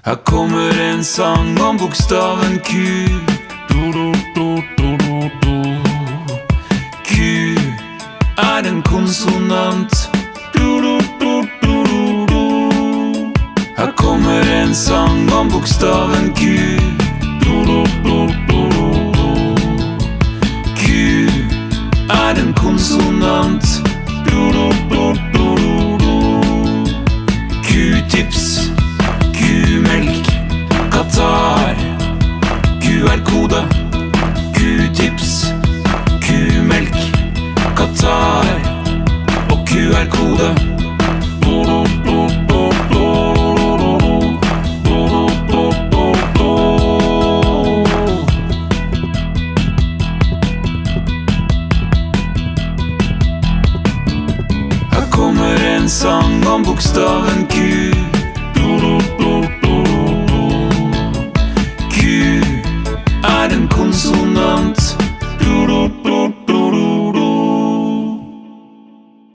Her kommer en sang om bokstaven Q. Q er en konsonant. Her kommer en sang om bokstaven Q. Q er en konsonant. Q-tips, Q-melk, Qatar, QR-kode. Q-tips, Q-melk, Qatar og QR-kode. Her kommer en sang om bokstaven Q. Q er en konsonant.